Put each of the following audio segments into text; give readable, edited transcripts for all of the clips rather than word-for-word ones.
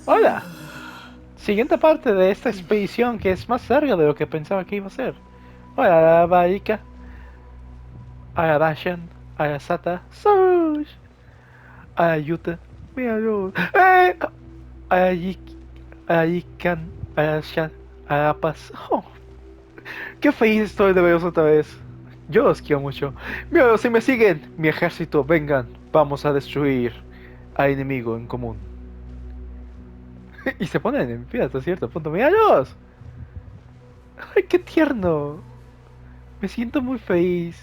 Hola. Siguiente parte de esta expedición que es más larga de lo que pensaba que iba a ser. Hola, Barika. Agadashan. Agasata. Sosh. Ayuta. Míralo. Ayik. Ayikan. Ayashan. Arapas. Oh, qué feliz estoy de veros otra vez. Yo los quiero mucho. Míralo, si me siguen. Mi ejército, vengan. Vamos a destruir al enemigo en común. Y se ponen en pie hasta cierto punto. ¡Míralos! ¡Ay, qué tierno! Me siento muy feliz.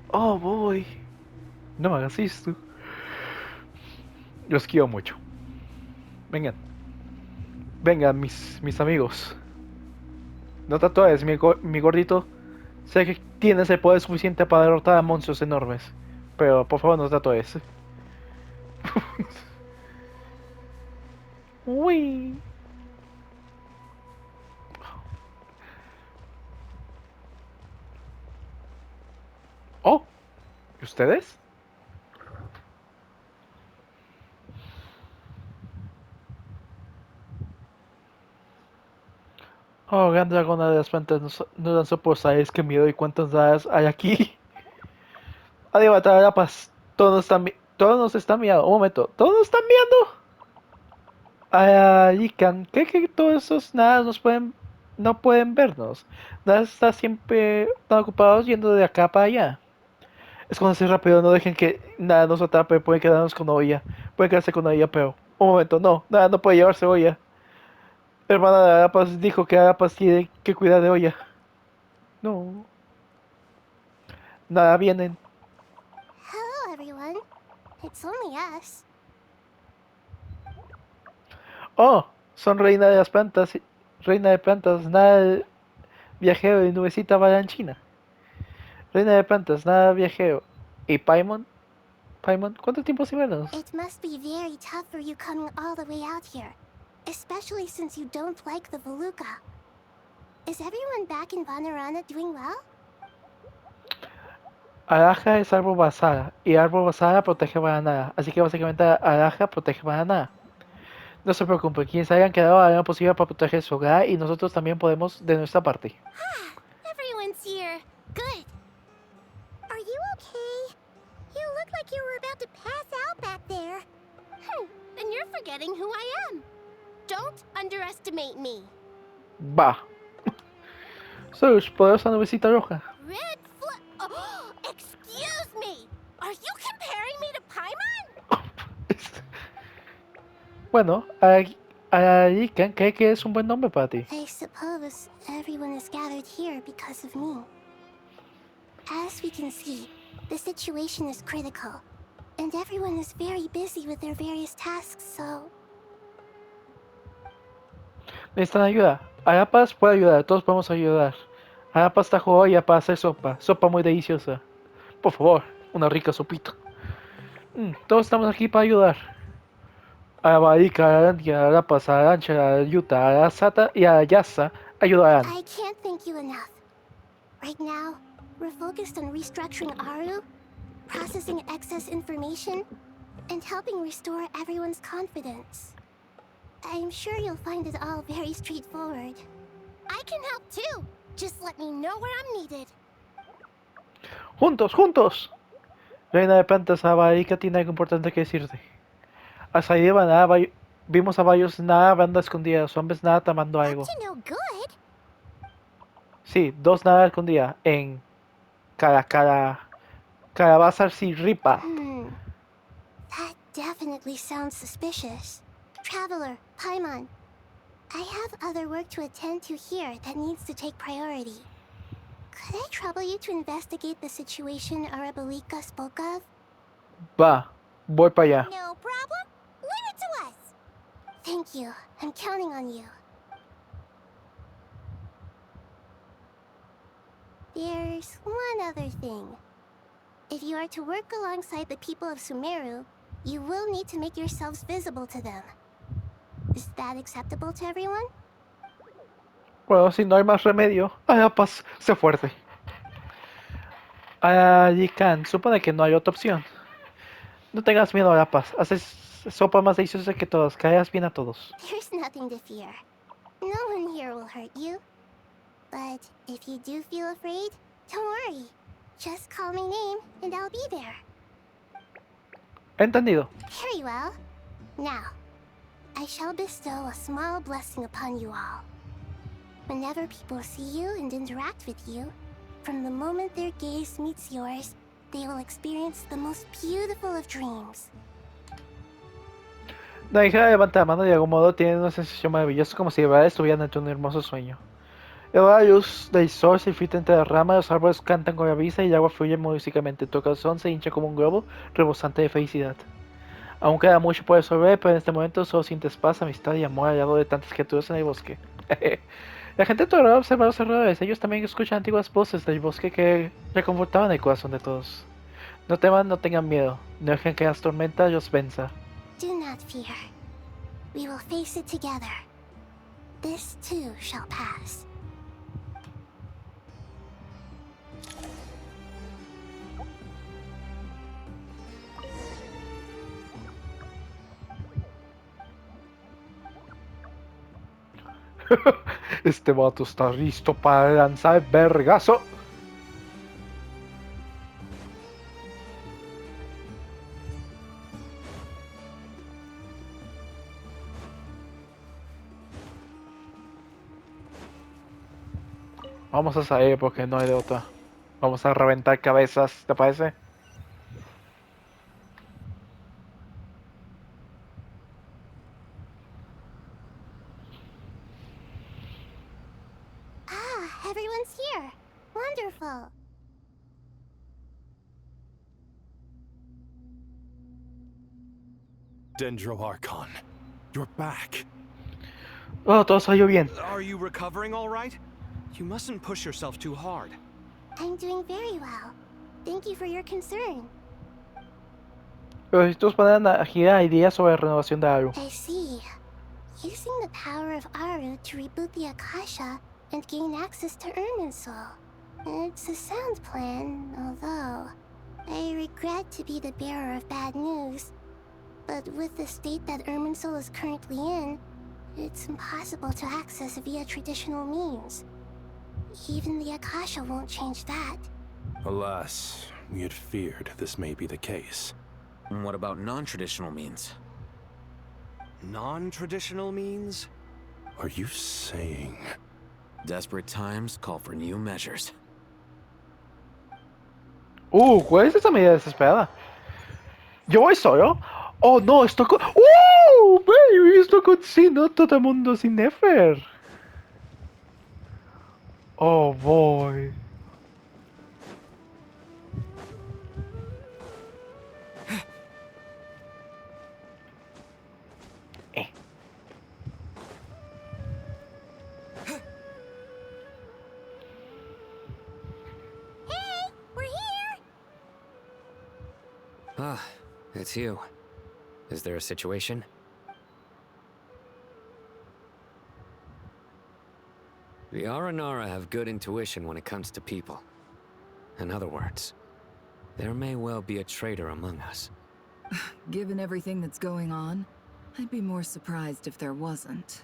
Oh, boy. No me hagas esto. Los quiero mucho. Vengan. Vengan, mis amigos. No tatúes, mi gordito. Sé que tienes el poder suficiente para derrotar a monstruos enormes. Pero por favor no tatúes. Uy. Oh, ¿y ustedes? Oh, gran dragona de las plantas, no dan soporte, es que miedo y cuántas dadas hay aquí. Adiós, la paz. Todos nos están mirando. Un momento, ¿todos nos están mirando? Lican, ¿cree que todos esos nada no pueden vernos? Nada está siempre tan ocupados yendo de acá para allá. Escóndanse rápido, no dejen que nada nos atrape, pueden quedarnos con olla. Pueden quedarse con olla, pero... Un momento, no, nada, no puede llevarse olla. Hermana de Arapas dijo que Arapas tiene que cuidar de olla. No, nada, vienen. Hello, everyone. It's only us. Oh, son reina de las plantas, reina de plantas, nada de viajero de nubecita balanchina. Reina de plantas, nada viajero. ¿Y Paimon? Paimon, ¿cuánto tiempo sin vernos? It must be very tough for you coming all the way out here, especially since you don't like the Veluca. Is everyone back in Vanarana doing well? Araja es árbol basada y árbol basada protege banana. Así que básicamente Araja protege banana. No se preocupen, quienes hayan quedado harán lo posible para proteger su hogar y nosotros también podemos de nuestra parte. Ah, everyone's here. Good. Are you okay? You look like you were about to pass out back there. Then you're forgetting who I am. Don't underestimate me. Va. Soy poderosa nubecita roja. Red flag. Oh, excuse me. Are you comparing me to Paimon? Bueno, Arikan cree que es un buen nombre para ti. I suppose everyone is gathered here because of me. As we can see, the situation is critical, and everyone is very busy with their various tasks, so... ¿Necesitan ayuda? Arapas puede ayudar, todos podemos ayudar. Arapas trajo olla para hacer sopa, sopa muy deliciosa. Por favor, una rica sopita. Todos estamos aquí para ayudar. Abarika, Arantia, Arapas, Arancha, Ayuta, Arasata y Ayasa ayudarán. I can't thank you enough. Right now, we're focused on restructuring Aru, processing excess information, and helping restore everyone's confidence. I'm sure you'll find it all very straightforward. I can help too. Just let me know where I'm needed. ¡Juntos, juntos! Reina de plantas, Abarika tiene algo importante que decirte. Al salir de nada, vimos a varios nada banda escondidas, hombres nada tramando Up algo. to no good? Sí, dos nada escondidas en Calabazas y Ripa. That definitely sounds suspicious. Traveler, Paimon, I have other work to attend to here that needs to take priority. Could I trouble you to investigate the situation Arabalika spoke of? Va, voy para allá. No problem. Leave it to us. Thank you. I'm counting on you. There's one other thing. If you are to work alongside the people of Sumeru, you will need to make yourselves visible to them. Is that acceptable to everyone? Bueno, si no hay más remedio, Arapas, sé fuerte. Arikan, supone que no hay otra opción. No tengas miedo, Arapas. sopa más deliciosa que todos. Caes bien a todos. There's nothing to fear. No one here will hurt you. But if you do feel afraid, don't worry. Just call my name and I'll be there. Entendido. Very well. Now, I shall bestow a small blessing upon you all. Whenever people see you and interact with you, from the moment their gaze meets yours, they will experience the most beautiful of dreams. La hija levanta la mano y de algún modo tiene una sensación maravillosa como si de verdad estuvieran ante un hermoso sueño. La luz del sol se infiltra entre las ramas, los árboles cantan con la brisa y el agua fluye musicalmente. Tu corazón se hincha como un globo rebosante de felicidad. Aún queda mucho por resolver, pero en este momento solo sientes paz, amistad y amor al lado de tantas criaturas en el bosque. La gente tolera observar los errores. Ellos también escuchan antiguas voces del bosque que reconfortaban el corazón de todos. No teman, no tengan miedo. No dejen que las tormentas los venza. Do not fear. We will face it together. This too shall pass. Este vato está listo para lanzar el vergazo. Vamos a salir porque no hay de otra. Vamos a reventar cabezas, ¿te parece? Ah, everyone's here. Wonderful. Dendro Archon, you're back. Oh, todo salió bien. Are you recovering all right? You mustn't push yourself too hard. I'm doing very well. Thank you for your concern. Pero estos van a girar ideas sobre la renovación de Aru. I see. Using the power of Aru to reboot the Akasha and gain access to Irminsul. It's a sound plan, although I regret to be the bearer of bad news. But with the state that Irminsul is currently in, it's impossible to access via traditional means. Even the Akasha won't change that. Alas, we had feared this may be the case. And what about non-traditional means? Non-traditional means? Are you saying... Desperate times call for new measures. ¿Cuál es esa medida desesperada? ¿Yo voy solo? Oh, no, estoy con... Baby, estoy con Sino, todo el mundo sin Nefer. Oh, boy. Hey, we're here! Ah, it's you. Is there a situation? The Aranara have good intuition when it comes to people. In other words, there may well be a traitor among us. Given everything that's going on, I'd be more surprised if there wasn't.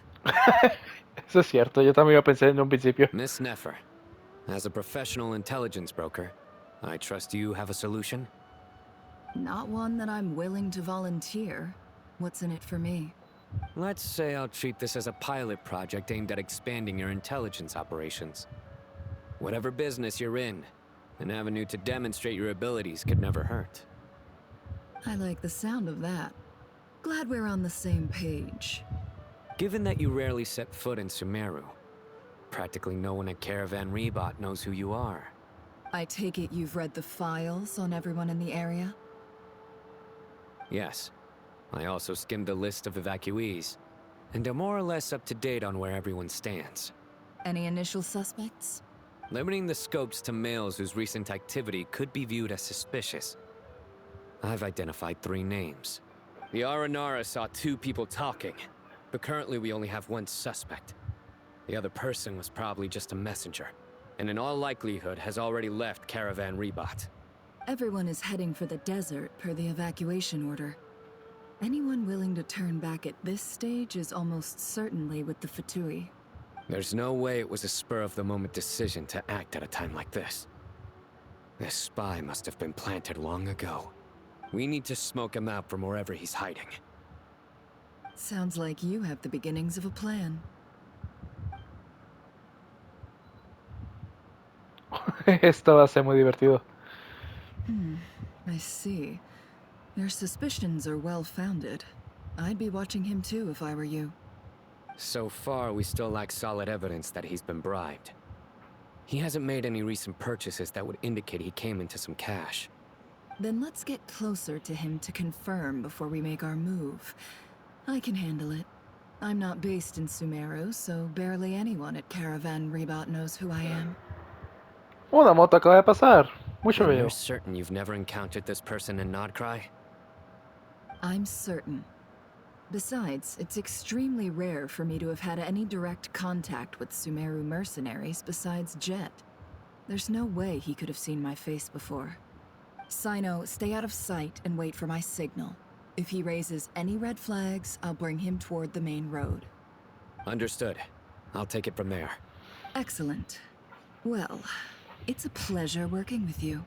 Eso es cierto, yo también lo pensé en un principio. Miss Nefer, as a professional intelligence broker, I trust you have a solution? Not one that I'm willing to volunteer. What's in it for me? Let's say I'll treat this as a pilot project aimed at expanding your intelligence operations. Whatever business you're in, an avenue to demonstrate your abilities could never hurt. I like the sound of that. Glad we're on the same page. Given that you rarely set foot in Sumeru, practically no one at Caravan Rebot knows who you are. I take it you've read the files on everyone in the area? Yes. I also skimmed the list of evacuees, and am more or less up to date on where everyone stands. Any initial suspects? Limiting the scopes to males whose recent activity could be viewed as suspicious. I've identified 3 names. The Aranara saw 2 people talking, but currently we only have 1 suspect. The other person was probably just a messenger, and in all likelihood has already left Caravan Rebot. Everyone is heading for the desert per the evacuation order. Anyone willing to turn back at this stage is almost certainly with the Fatui. There's no way it was a spur-of-the-moment decision to act at a time like this. This spy must have been planted long ago. We need to smoke him out from wherever he's hiding. Sounds like you have the beginnings of a plan. Esto va a ser muy divertido. I see. Your suspicions are well-founded. I'd be watching him too if I were you. So far, we still lack solid evidence that he's been bribed. He hasn't made any recent purchases that would indicate he came into some cash. Then let's get closer to him to confirm before we make our move. I can handle it. I'm not based in Sumeru, so barely anyone at Caravan Rebot knows who I am. Una moto acaba de pasar. Mucho And veo. you're certain you've never encountered this person in Nodcry? I'm certain. Besides, it's extremely rare for me to have had any direct contact with Sumeru mercenaries besides Jet. There's no way he could have seen my face before. Sino, stay out of sight and wait for my signal. If he raises any red flags, I'll bring him toward the main road. Understood. I'll take it from there. Excellent. Well, it's a pleasure working with you.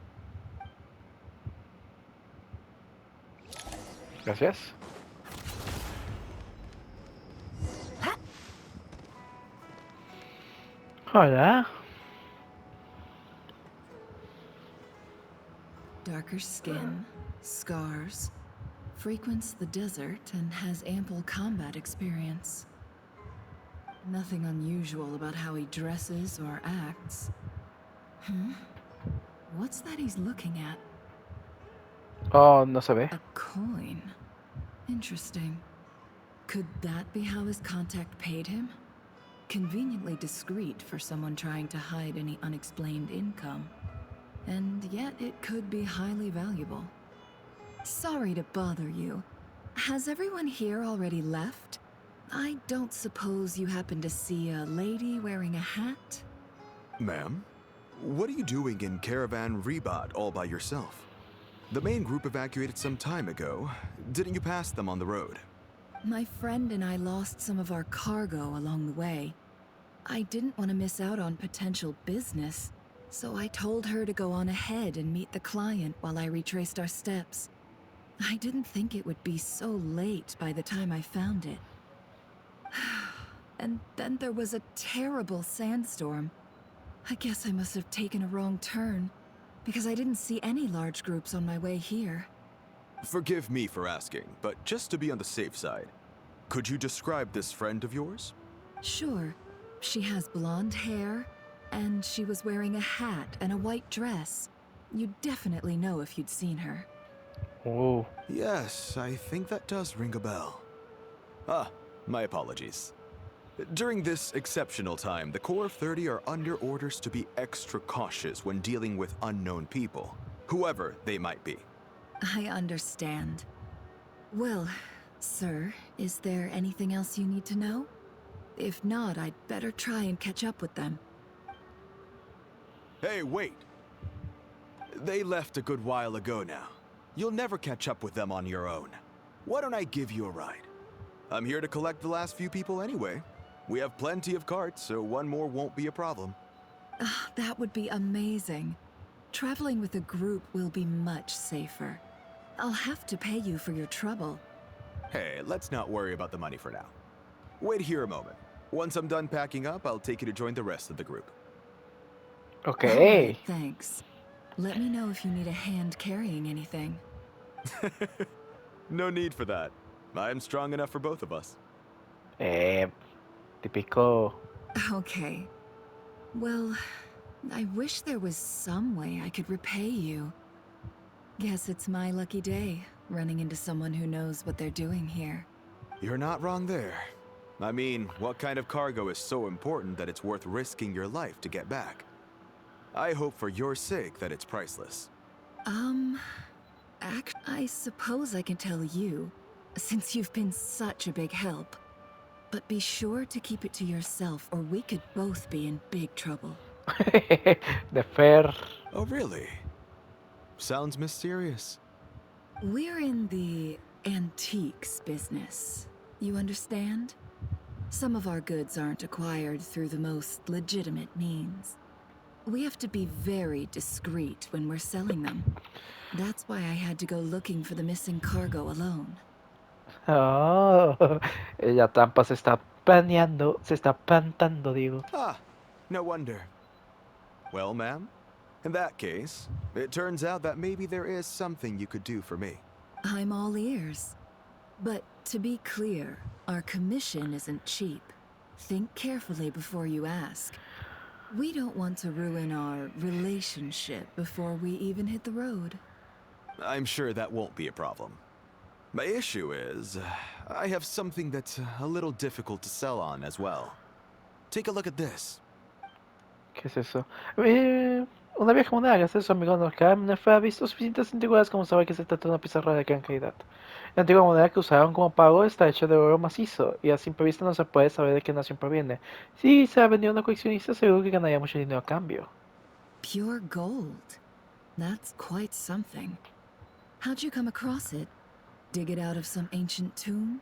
Gracias. Hola. Darker skin, scars, frequents the desert and has ample combat experience. Nothing unusual about how he dresses or acts. What's that he's looking at? Oh, no se ve. A coin. Interesting. Could that be how his contact paid him? Conveniently discreet for someone trying to hide any unexplained income. And yet it could be highly valuable. Sorry to bother you. Has everyone here already left? I don't suppose you happen to see a lady wearing a hat? Ma'am, what are you doing in Caravan Rebot all by yourself? The main group evacuated some time ago. Didn't you pass them on the road? My friend and I lost some of our cargo along the way. I didn't want to miss out on potential business, so I told her to go on ahead and meet the client while I retraced our steps. I didn't think it would be so late by the time I found it. And then there was a terrible sandstorm. I guess I must have taken a wrong turn, because I didn't see any large groups on my way here. Forgive me for asking, but just to be on the safe side, could you describe this friend of yours? Sure. She has blonde hair, and she was wearing a hat and a white dress. You'd definitely know if you'd seen her. Oh. Yes, I think that does ring a bell. Ah, my apologies. During this exceptional time, the Core of 30 are under orders to be extra cautious when dealing with unknown people, whoever they might be. I understand. Well, sir, is there anything else you need to know? If not, I'd better try and catch up with them. Hey, wait! They left a good while ago now. You'll never catch up with them on your own. Why don't I give you a ride? I'm here to collect the last few people anyway. We have plenty of carts, so one more won't be a problem. That would be amazing. Traveling with a group will be much safer. I'll have to pay you for your trouble. Hey, let's not worry about the money for now. Wait here a moment. Once I'm done packing up, I'll take you to join the rest of the group. Okay. Alright, thanks. Let me know if you need a hand carrying anything. No need for that. I'm strong enough for both of us. Típico. Okay. Well, I wish there was some way I could repay you. Guess it's my lucky day, running into someone who knows what they're doing here. You're not wrong there. I mean, what kind of cargo is so important that it's worth risking your life to get back? I hope for your sake that it's priceless. I suppose I can tell you, since you've been such a big help. But be sure to keep it to yourself, or we could both be in big trouble. The fair. Oh, really? Sounds mysterious. We're in the antiques business. You understand? Some of our goods aren't acquired through the most legitimate means. We have to be very discreet when we're selling them. That's why I had to go looking for the missing cargo alone. Oh, la trampa se está planeando, se está plantando, digo. Ah, no wonder. Well, ma'am, in that case, it turns out that maybe there is something you could do for me. I'm all ears. But to be clear, our commission isn't cheap. Think carefully before you ask. We don't want to ruin our relationship before we even hit the road. I'm sure that won't be a problem. My issue is, I have something that's a little difficult to sell on as well. Take a look at this. ¿Qué es eso? Una vieja moneda, ¿qué es eso, amigo? No, Carmen fue ha visto suficientes antigüedades como saber que se trata de una pizarra de gran calidad. La antigua moneda que usaron como pago está hecha de oro macizo, y a simple vista no se puede saber de qué nación proviene. Si se ha vendido a una coleccionista, seguro que ganaría mucho dinero a cambio. Pure gold. That's quite something. How'd you come across it? Dig it out of some ancient tomb?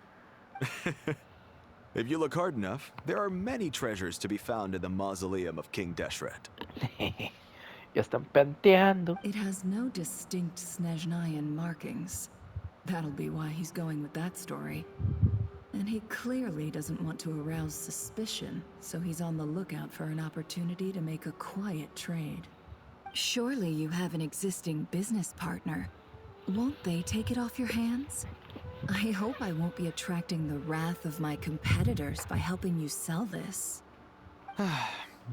If you look hard enough, there are many treasures to be found in the mausoleum of King Deshret. Ya están planteando. It has no distinct Snezhnayan markings. That'll be why he's going with that story. And he clearly doesn't want to arouse suspicion, so he's on the lookout for an opportunity to make a quiet trade. Surely you have an existing business partner. Won't they take it off your hands? I hope I won't be attracting the wrath of my competitors by helping you sell this.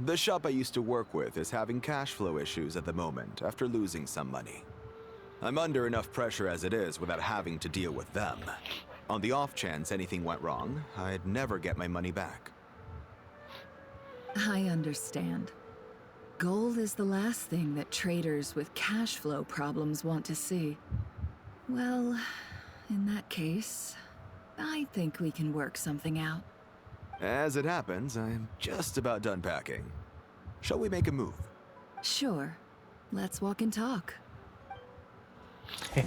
The shop I used to work with is having cash flow issues at the moment after losing some money. I'm under enough pressure as it is without having to deal with them. On the off chance anything went wrong, I'd never get my money back. I understand. Gold is the last thing that traders with cash flow problems want to see. Well, in that case, I think we can work something out. As it happens, I'm just about done packing. Shall we make a move? Sure. Let's walk and talk.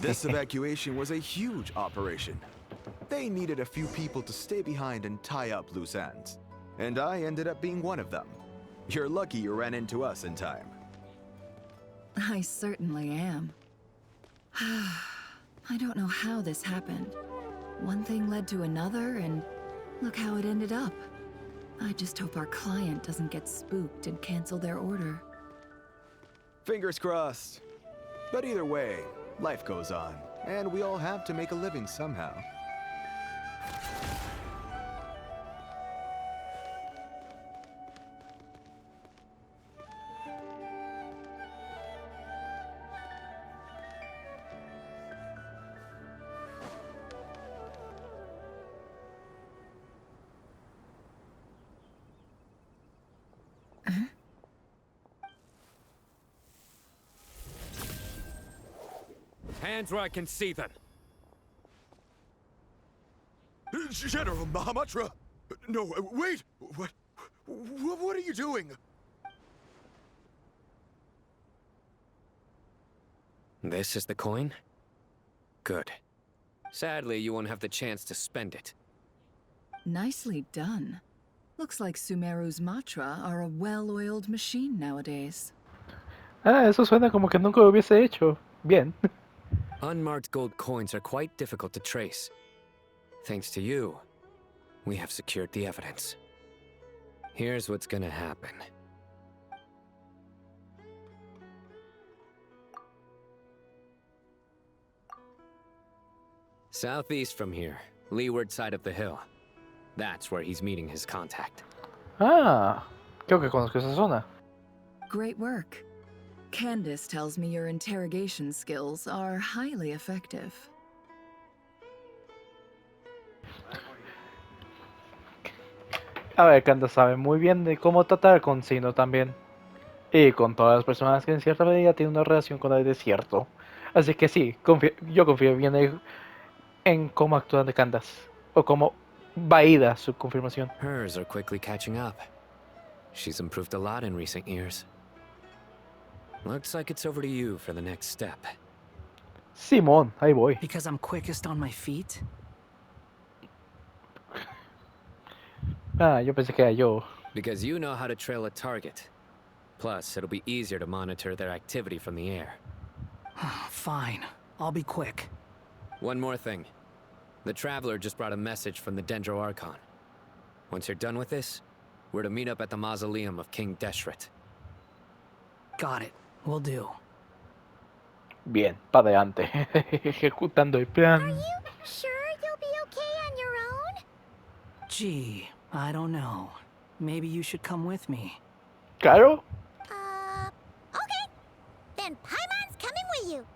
This evacuation was a huge operation. They needed a few people to stay behind and tie up loose ends. And I ended up being one of them. You're lucky you ran into us in time. I certainly am. I don't know how this happened. One thing led to another, and look how it ended up. I just hope our client doesn't get spooked and cancel their order. Fingers crossed. But either way, life goes on, and we all have to make a living somehow. Hands where I can see them. General Mahamatra! No, wait! What are you doing? This is the coin? Good. Sadly, you won't have the chance to spend it. Nicely done. Looks like Sumeru's Matra are a well-oiled machine nowadays. Ah, eso suena como que nunca lo hubiese hecho. Bien. Unmarked gold coins are quite difficult to trace. Thanks to you, we have secured the evidence. Here's what's gonna happen. Southeast from here, leeward side of the hill. That's where he's meeting his contact. Ah, creo que conozco esa zona. Great work. Candace tells me your interrogation skills are highly effective. A ver, Kanda sabe muy bien de cómo tratar con Sino también. Y con todas las personas que en cierta medida tienen una relación con el desierto. Así que sí, yo confío bien en cómo actúan de Candace. O cómo va a ir a su confirmación. Hers are quickly catching up. She's improved a lot in recent years. Looks like it's over to you for the next step. Simón, ahí voy. Because I'm quickest on my feet? Ah, yo pensé que era yo. Because you know how to trail a target. Plus, it'll be easier to monitor their activity from the air. Fine. I'll be quick. One more thing. The Traveler just brought a message from the Dendro Archon. Once you're done with this, we're to meet up at the mausoleum of King Deshret. Got it. Will do. Bien, para adelante. Ejecutando el plan. Sure you'll be okay on your own? Gee, I don't know. Maybe you should come with me. Claro. Okay. Then Paimon's coming with you.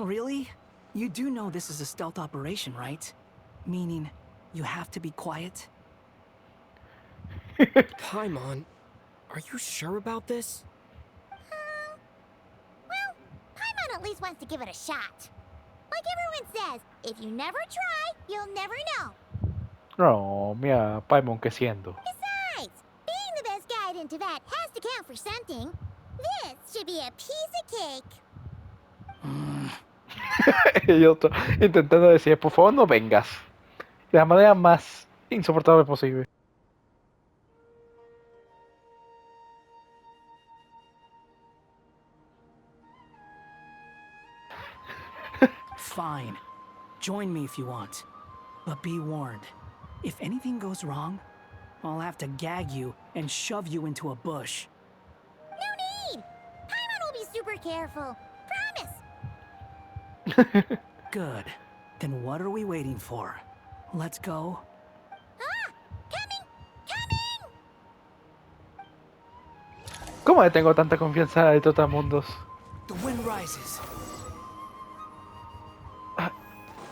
Really? You do know this is a stealth operation, right? Meaning, you have to be quiet? Paimon, are you sure about this? Well, Paimon at least wants to give it a shot. Like everyone says, if you never try, you'll never know. No, mira, Paimon que siendo. Besides, being the best guide in Tibet has to count for something. This should be a piece of cake. Y otro intentando decir, por favor no vengas. De la manera más insoportable posible. Fine. Join me if you want. But be warned. If anything goes wrong, I'll have to gag you and shove you into a bush. No need! Paimon will be super careful. Promise. Good. Then what are we waiting for? Let's go. Ah! Coming! Coming! ¿Cómo le tengo tanta confianza de Trotamundos? The wind rises.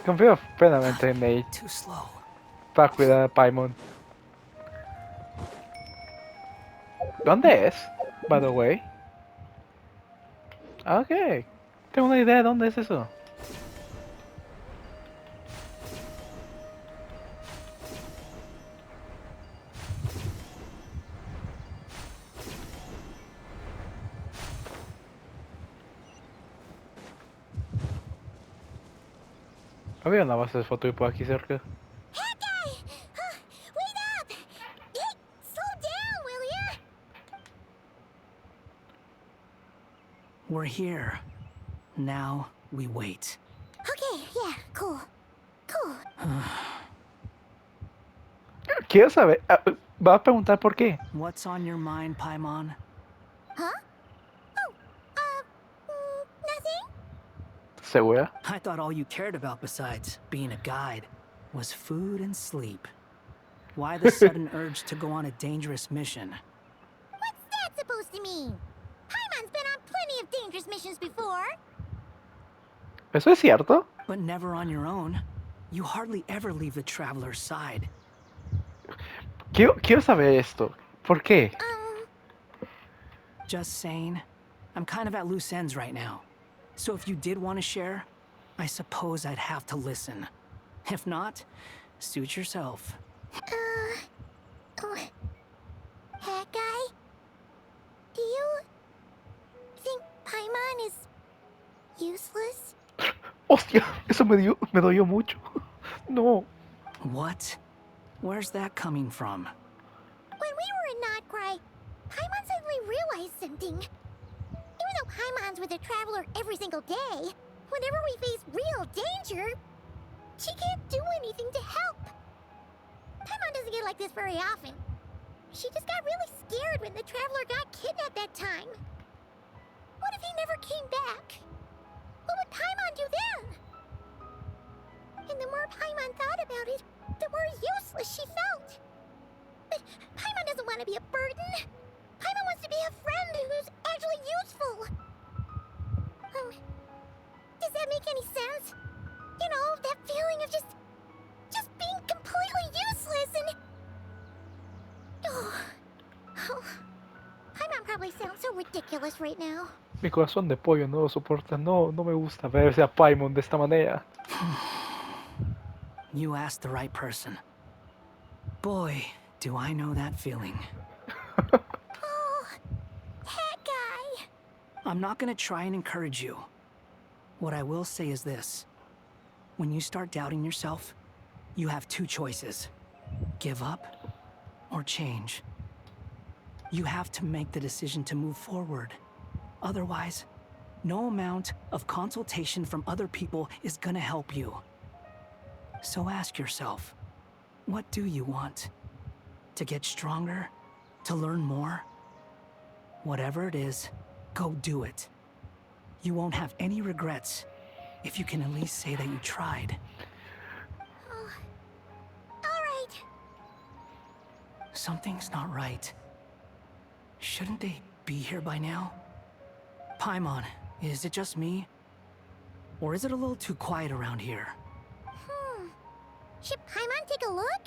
Confío plenamente en Nate Too slow. para cuidar a Paimon. ¿Dónde es? By the way. Ok. Tengo una idea de dónde es eso. Había una base de foto por aquí cerca. That guy! Wait up! Hey, slow down, will ya? We're here. Now we wait. Okay, yeah, cool. Cool. Quiero saber. Va a preguntar por qué. What's on your mind, Paimon? Huh? Oh, nothing? ¿Segura? I thought all you cared about besides being a guide was food and sleep. Why the sudden urge to go on a dangerous mission? What's that supposed to mean? Paimon's been on plenty of dangerous missions before. ¿Eso es cierto? But never on your own. You hardly ever leave the traveler's side. Quiero saber esto. ¿Por qué? Just saying. I'm kind of at loose ends right now. So if you did want to share, I suppose I'd have to listen. If not, suit yourself. Oh, that guy? Do you think Paimon is useless? Hostia, eso me dolió mucho. No. What? Where's that coming from? When we were in Notcry, Paimon suddenly realized something. Even though Paimon's with a traveler every single day, whenever we face real danger, she can't do anything to help. Paimon doesn't get like this very often. She just got really scared when the traveler got kidnapped that time. What if he never came back? What would Paimon do then? And the more Paimon thought about it, the more useless she felt. But Paimon doesn't want to be a burden. Paimon wants to be a friend who's actually useful. Does that make any sense? You know, that feeling of just being completely useless and... Oh, Paimon probably sounds so ridiculous right now. Mi corazón de pollo no lo soporta. No me gusta verse a Paimon de esta manera. You asked the right person. Boy, do I know that feeling. Oh, that guy. I'm not gonna try and encourage you. What I will say is this. When you start doubting yourself, you have two choices. Give up or change. You have to make the decision to move forward. Otherwise, no amount of consultation from other people is gonna help you. So ask yourself, what do you want? To get stronger? To learn more? Whatever it is, go do it. You won't have any regrets if you can at least say that you tried. Alright. Something's not right. Shouldn't they be here by now? Paimon, is it just me? Or is it a little too quiet around here? Should Paimon take a look?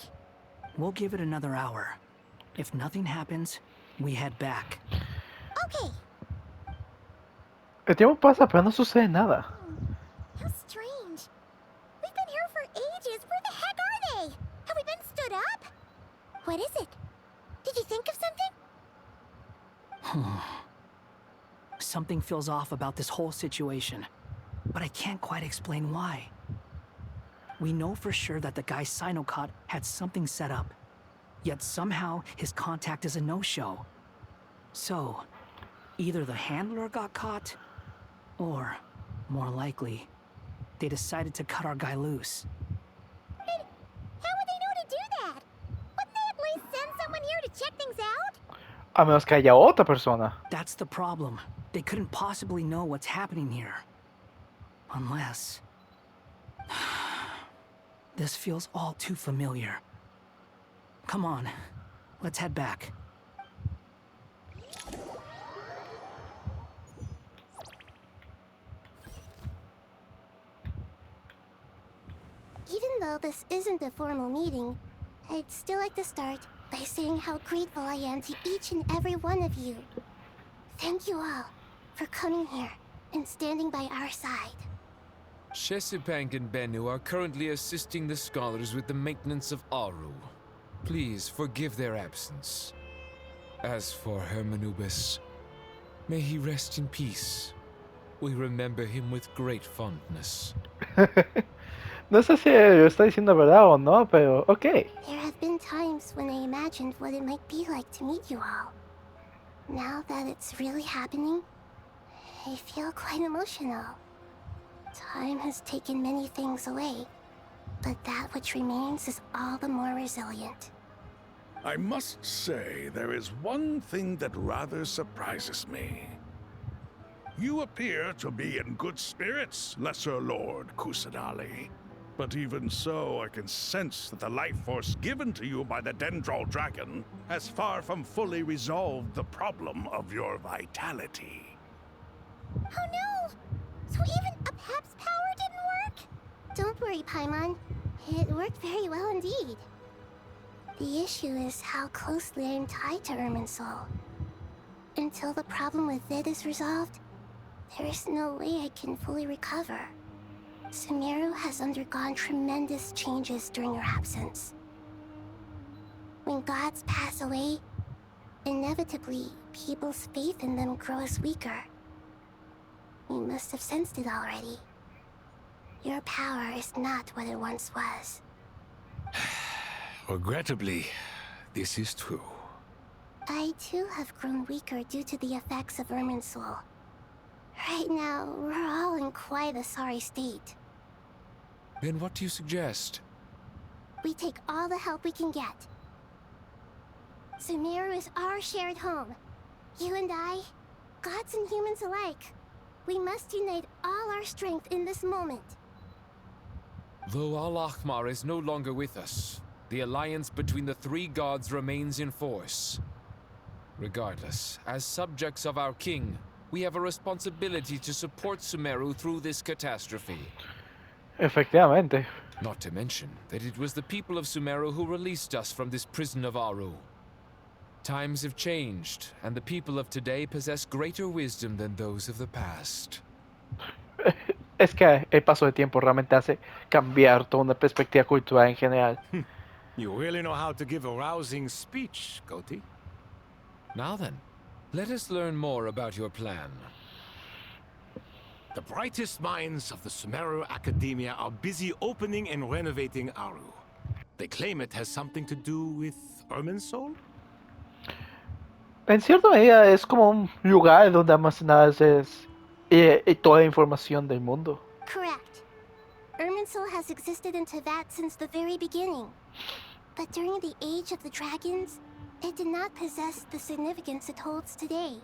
We'll give it another hour. If nothing happens, we head back. Okay. El tiempo pasa, pero no sucede nada. How strange. We've been here for ages. Where the heck are they? Have we been stood up? What is it? Did you think of something? Something feels off about this whole situation, but I can't quite explain why. We know for sure that the guy Sinocot had something set up, yet somehow his contact is a no-show. So, either the handler got caught, or, more likely, they decided to cut our guy loose. How would they know to do that? Wouldn't they at least send someone here to check things out? A menos que haya otra persona. That's the problem. They couldn't possibly know what's happening here. Unless... This feels all too familiar. Come on, let's head back. Even though this isn't a formal meeting, I'd still like to start by saying how grateful I am to each and every one of you. Thank you all for coming here and standing by our side. Chesapeake and Bennu are currently assisting the scholars with the maintenance of Aru. Please forgive their absence. As for Hermanubis, may he rest in peace. We remember him with great fondness. No sé si lo está diciendo verdad o no, pero ok. There have been times when I imagined what it might be like to meet you all. Now that it's really happening, I feel quite emotional. Time has taken many things away, but that which remains is all the more resilient. I must say, there is one thing that rather surprises me. You appear to be in good spirits, Lesser Lord Kusadali. But even so, I can sense that the life force given to you by the Dendral Dragon has far from fully resolved the problem of your vitality. Oh no! So even a Pep's power didn't work? Don't worry, Paimon. It worked very well indeed. The issue is how closely I am tied to Irminsul. Until the problem with it is resolved, there is no way I can fully recover. Sumeru has undergone tremendous changes during your absence. When gods pass away, inevitably, people's faith in them grows weaker. You must have sensed it already. Your power is not what it once was. Regrettably, this is true. I too have grown weaker due to the effects of Irminsul. Right now, we're all in quite a sorry state. Then what do you suggest? We take all the help we can get. Sumeru is our shared home. You and I, gods and humans alike. We must unite all our strength in this moment. Though Al-Ahmar is no longer with us, the alliance between the three gods remains in force. Regardless, as subjects of our king, we have a responsibility to support Sumeru through this catastrophe. Efectivamente. Not to mention that it was the people of Sumeru who released us from this prison of Aru. Times have changed, and the people of today possess greater wisdom than those of the past. Es que el paso de tiempo realmente hace cambiar toda una perspectiva cultural en general. You really know how to give a rousing speech, Goatee. Now then, let us learn more about your plan. The brightest minds of the Sumeru Academia are busy opening and renovating Aru. They claim it has something to do with Irminsul? En cierta medida es como un lugar donde almacenas toda la información del mundo. Correct. Irminsul has existed in Teyvat since the very beginning. But during the Age of the Dragons, it did not possess the significance it holds today.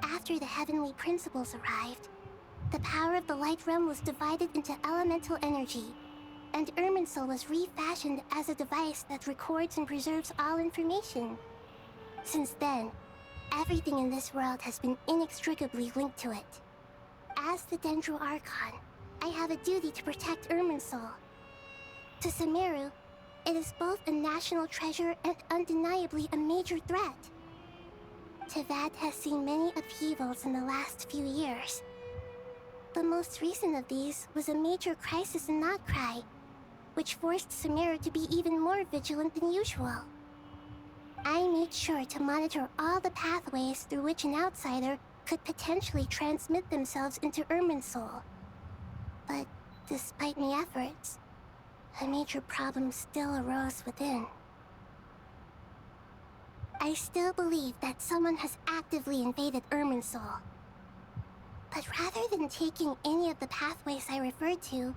After the Heavenly Principles arrived, the power of the Light Realm was divided into elemental energy, and Irminsul was refashioned as a device that records and preserves all information. Since then, everything in this world has been inextricably linked to it. As the Dendro Archon, I have a duty to protect Irminsul. To Sumeru, it is both a national treasure and undeniably a major threat. Teyvat has seen many upheavals in the last few years. The most recent of these was a major crisis in Notcry, which forced Sumeru to be even more vigilant than usual. I made sure to monitor all the pathways through which an outsider could potentially transmit themselves into Irminsul. But despite my efforts, a major problem still arose within. I still believe that someone has actively invaded Irminsul. But rather than taking any of the pathways I referred to,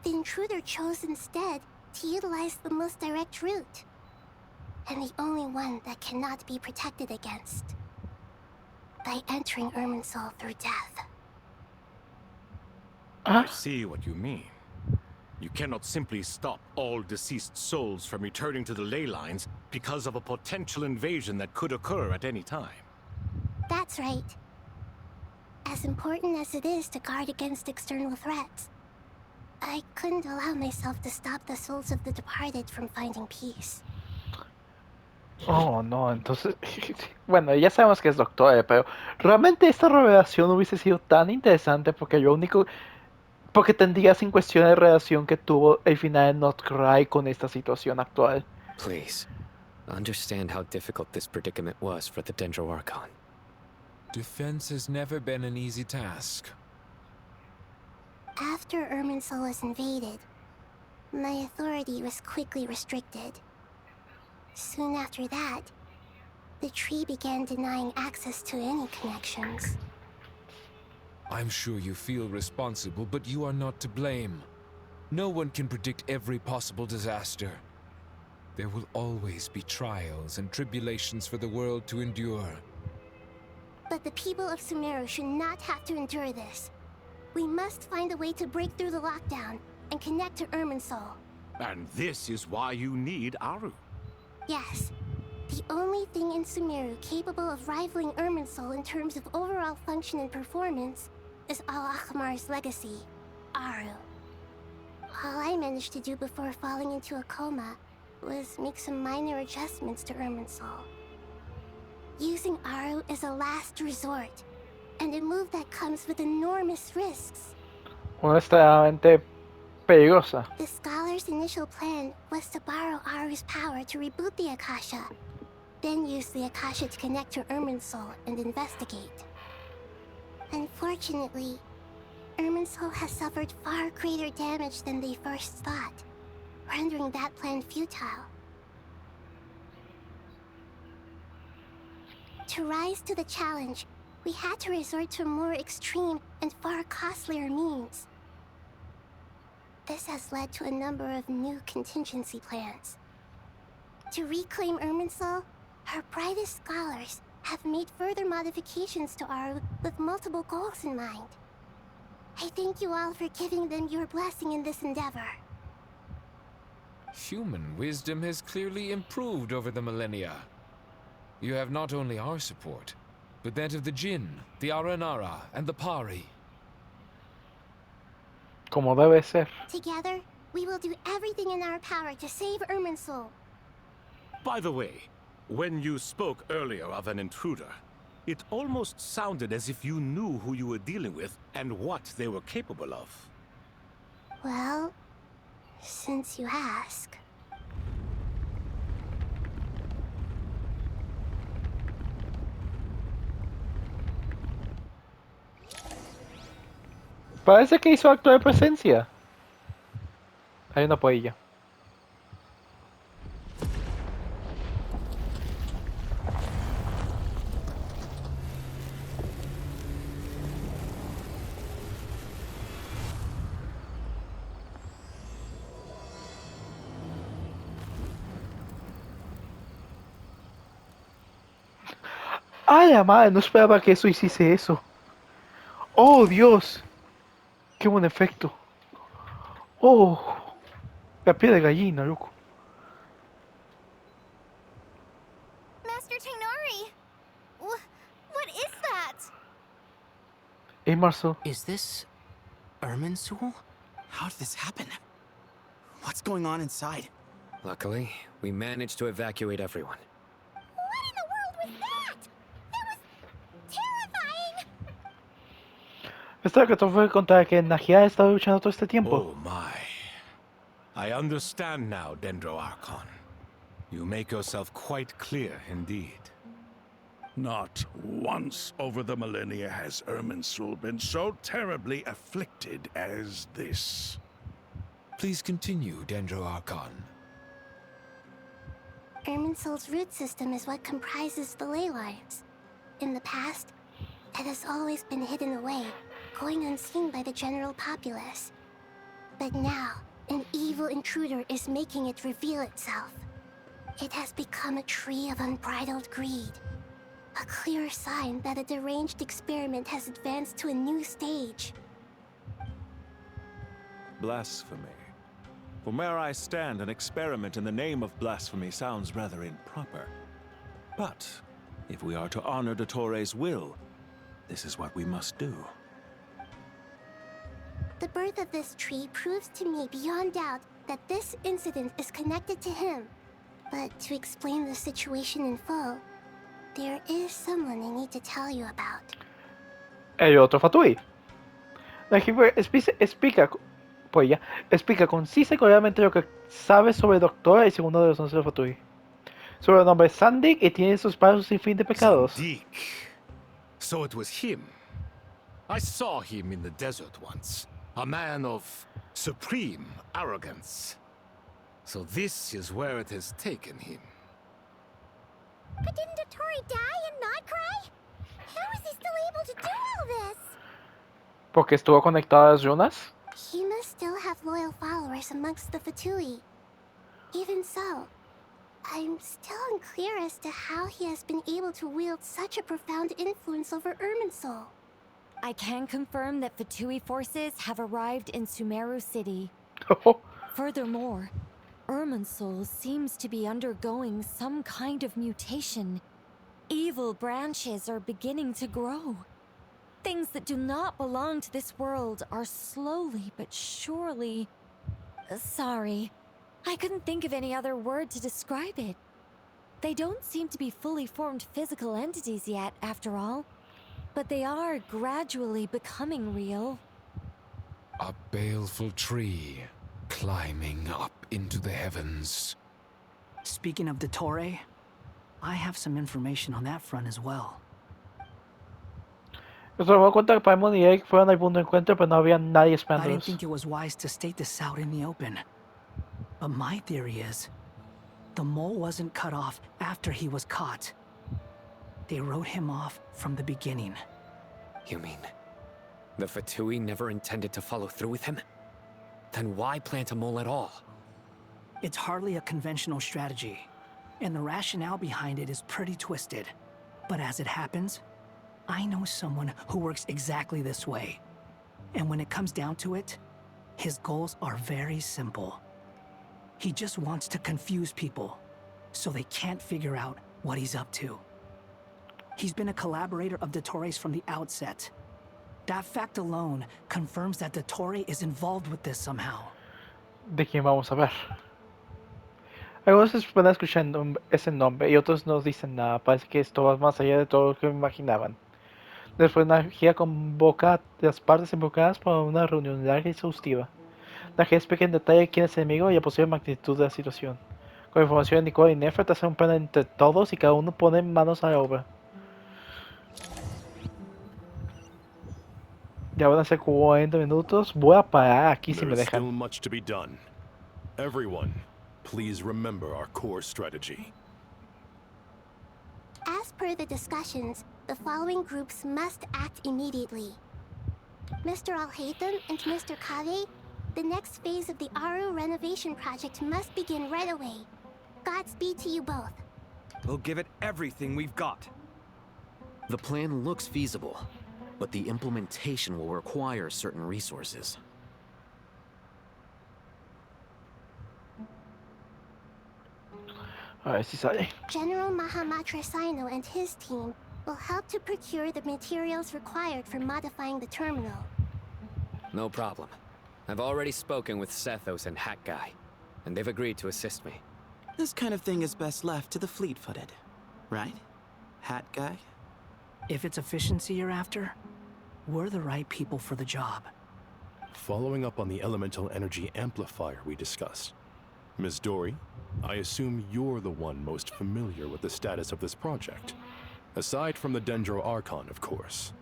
the intruder chose instead to utilize the most direct route, and the only one that cannot be protected against, by entering Irminsul through death. I see what you mean. You cannot simply stop all deceased souls from returning to the ley lines because of a potential invasion that could occur at any time. That's right. As important as it is to guard against external threats, I couldn't allow myself to stop the souls of the departed from finding peace. Oh, no, entonces... Bueno, ya sabemos que es doctora, pero realmente esta revelación hubiese sido tan interesante porque lo único... Porque tendrías en cuestión la relación que tuvo el final de Not Cry con esta situación actual. Please, understand how difficult this predicament was for the Dendro Archon. Defense has never been an easy task. After Irminsul was invaded, my authority was quickly restricted. Soon after that, the tree began denying access to any connections. I'm sure you feel responsible, but you are not to blame. No one can predict every possible disaster. There will always be trials and tribulations for the world to endure. But the people of Sumeru should not have to endure this. We must find a way to break through the lockdown and connect to Irminsul. And this is why you need Aru. Yes. The only thing in Sumeru capable of rivaling Irminsul in terms of overall function and performance is Al-Akhmar's legacy, Aru. All I managed to do before falling into a coma was make some minor adjustments to Irminsul. Using Aru is a last resort, and a move that comes with enormous risks. Una extremadamente peligrosa. The Scholar's initial plan was to borrow Aru's power to reboot the Akasha, then use the Akasha to connect to Irminsul and investigate. Unfortunately, Irminsul has suffered far greater damage than they first thought, rendering that plan futile. To rise to the challenge, we had to resort to more extreme and far costlier means. This has led to a number of new contingency plans. To reclaim Irminsul, our brightest scholars have made further modifications to Aru with multiple goals in mind. I thank you all for giving them your blessing in this endeavor. Human wisdom has clearly improved over the millennia. You have not only our support, but that of the Jinn, the Aranara, and the Pari. Como debe ser. Together, we will do everything in our power to save Irminsul. By the way, when you spoke earlier of an intruder, it almost sounded as if you knew who you were dealing with and what they were capable of. Well, since you ask. Parece que hizo acto de presencia. Hay una polla. ¡Ay, la madre! No esperaba que eso hiciese eso. ¡Oh, Dios! ¡Qué buen efecto! ¡Oh! La piel de gallina, loco. Master Tainari! What is that? Hey, Marcel. Is this Irminsul? How did this happen? What's going on inside? Luckily, we managed to evacuate everyone. What in the world was that? That was terrifying! Esta que te fue contra que Nagia ha estado luchando todo este tiempo. Oh my. I understand now, Dendro Archon. You make yourself quite clear indeed. Not once over the millennia has Irminsul been so terribly afflicted as this. Please continue, Dendro Archon. Irminsul's root system is what comprises the ley lines. In the past, it has always been hidden away, going unseen by the general populace. But now, an evil intruder is making it reveal itself. It has become a tree of unbridled greed. A clear sign that a deranged experiment has advanced to a new stage. Blasphemy. From where I stand, an experiment in the name of blasphemy sounds rather improper. But if we are to honor Dottores' will, this is what we must do. The birth of this tree proves to me beyond doubt that this incident is connected to him. But to explain the situation in full, there is someone I need to tell you about. El otro Fatui. La jefe explica, pues ya, explica concisa y claramente lo que sabe sobre el Doctor y segundo de los 11 de Fatui. Sobre el nombre Sandik y tiene sus pasos sin fin de pecados. Sandik. So it was him. I saw him in the desert once. A man of supreme arrogance. So this is where it has taken him. But didn't Dottori die and not cry? How is he still able to do all this? Porque estuvo conectado a las runas. He must still have loyal followers amongst the Fatui. Even so, I'm still unclear as to how he has been able to wield such a profound influence over Irminsul. I can confirm that Fatui forces have arrived in Sumeru City. Furthermore, Irminsul seems to be undergoing some kind of mutation. Evil branches are beginning to grow. Things that do not belong to this world are slowly but surely... Sorry, I couldn't think of any other word to describe it. They don't seem to be fully formed physical entities yet, after all. But they are gradually becoming real. A baleful tree climbing up into the heavens. Speaking of Dottore, I have some information on that front as well. Nos damos cuenta que Paimon y Eric fueron al punto de encuentro, pero no había nadie I didn't esperándolos. think it was wise to state this out in the open. But my theory is, the mole wasn't cut off after he was caught. They wrote him off from the beginning. You mean the Fatui never intended to follow through with him? Then why plant a mole at all? It's hardly a conventional strategy, and the rationale behind it is pretty twisted. But as it happens, I know someone who works exactly this way. And when it comes down to it, his goals are very simple. He just wants to confuse people, so they can't figure out what he's up to. He's been a collaborator of Dottore's from the outset. That fact alone confirms that Dottore is involved with this somehow. ¿De quién vamos a ver? Algunos van a escuchar ese nombre y otros no dicen nada. Parece que esto va más allá de todo lo que imaginaban. Después Nagia convoca a las partes involucradas para una reunión larga y exhaustiva. Nagia explica en detalle quién es el enemigo y la posible magnitud de la situación. Con información de Nicole y Nefert hacen un plan entre todos y cada uno pone manos a la obra. Ya van a ser 40 minutos. Voy a parar aquí si There me is still dejan. much to be done. Everyone, please remember our core strategy. As per the discussions, the following groups must act immediately. Mr. Alhaitham and Mr. Kave, the next phase of the Aru renovation project must begin right away. Godspeed to you both. We'll give it everything we've got. The plan looks feasible, but the implementation will require certain resources. A ver si sale. General Mahamatra Sino and his team will help to procure the materials required for modifying the terminal. No problem. I've already spoken with Sethos and Hat Guy, and they've agreed to assist me. This kind of thing is best left to the fleet-footed, right? Hat Guy? If it's efficiency you're after, we're the right people for the job. Following up on the elemental energy amplifier we discussed, Ms. Dory, I assume you're the one most familiar with the status of this project. Aside from the Dendro Archon, of course.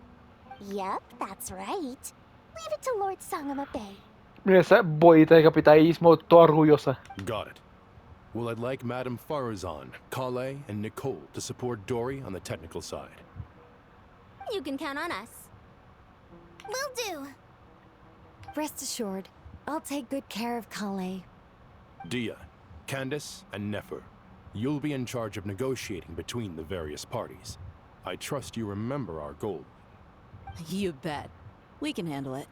Yep, that's right. Leave it to Lord Sangama Bay. Mira esa bolita de capitalismo toda orgullosa. Got it. Well, I'd like Madame Farazan, Kale, and Nicole to support Dory on the technical side. You can count on us. Will do. Rest assured, I'll take good care of Kale. Dia, Candace, and Nefer, you'll be in charge of negotiating between the various parties. I trust you remember our goal. You bet. We can handle it.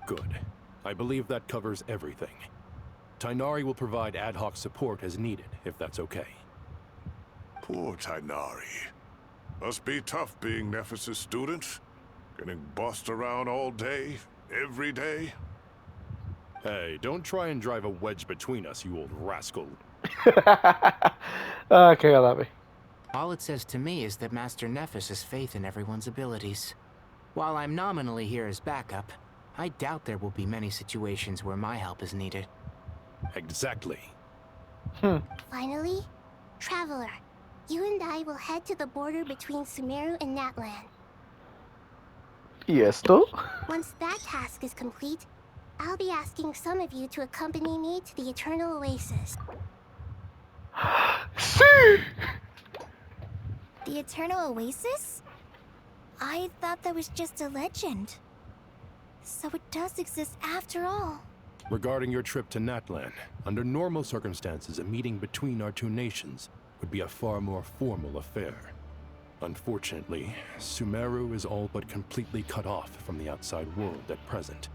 Good. I believe that covers everything. Tainari will provide ad hoc support as needed, if that's okay. Poor Tainari. Must be tough being Nephis' student. Getting bossed around all day, every day. Hey, don't try and drive a wedge between us, you old rascal. Ah, qué agradable. All it says to me is that Master Nephis has faith in everyone's abilities. While I'm nominally here as backup, I doubt there will be many situations where my help is needed. Exactly. Finally, Traveler, you and I will head to the border between Sumeru and Natlan. ¿Y esto? Once that task is complete, I'll be asking some of you to accompany me to the Eternal Oasis. Sí! The Eternal Oasis? I thought that was just a legend. So it does exist after all. Regarding your trip to Natlan, under normal circumstances, a meeting between our two nations would be a far more formal affair. Unfortunately, Sumeru is all but completely cut off from the outside world at present.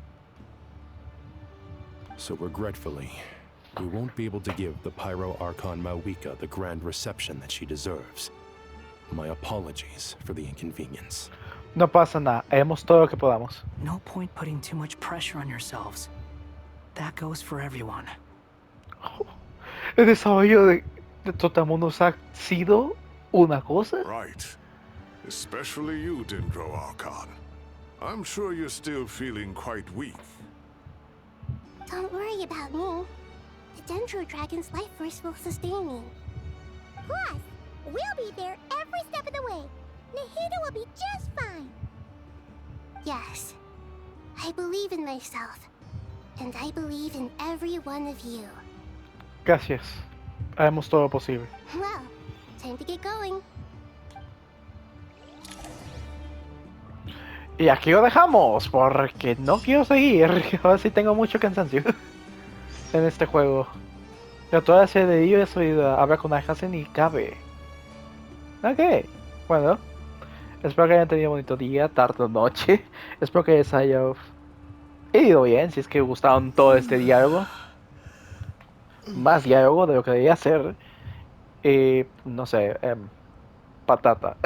So regretfully, we won't be able to give the Pyro Archon Mawika the grand reception that she deserves. My apologies for the inconvenience. No pasa nada. Haremos todo lo que podamos. No point putting too much pressure on yourselves. That goes for everyone. El desarrollo de Totamundos ha sido una cosa. Right. Especially you, Dendro Archon. I'm sure you're still feeling quite weak. Don't worry about me. The Dendro Dragon's life force will sustain me. Plus, we'll be there every step of the way. Nahida will be just fine. Yes, I believe in myself. And I believe in every one of you. Gracias. Haremos todo lo posible. Well, time to get going. Y aquí lo dejamos, porque no quiero seguir. Ahora sí tengo mucho cansancio en este juego. Pero toda la serie de ellos he oído hablar con Alhazen y cabe. Ok, bueno. Espero que hayan tenido un bonito día, tarde o noche. Espero que les haya ido bien, si es que gustaron todo este diálogo. Más diálogo de lo que debería ser. No sé, patata.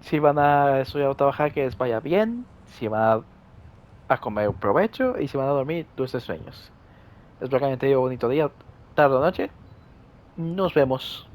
Si van a estudiar o trabajar, que les vaya bien. Si van a comer un provecho. Y si van a dormir, dulces sueños. Espero que hayan tenido un bonito día, tarde o noche. Nos vemos.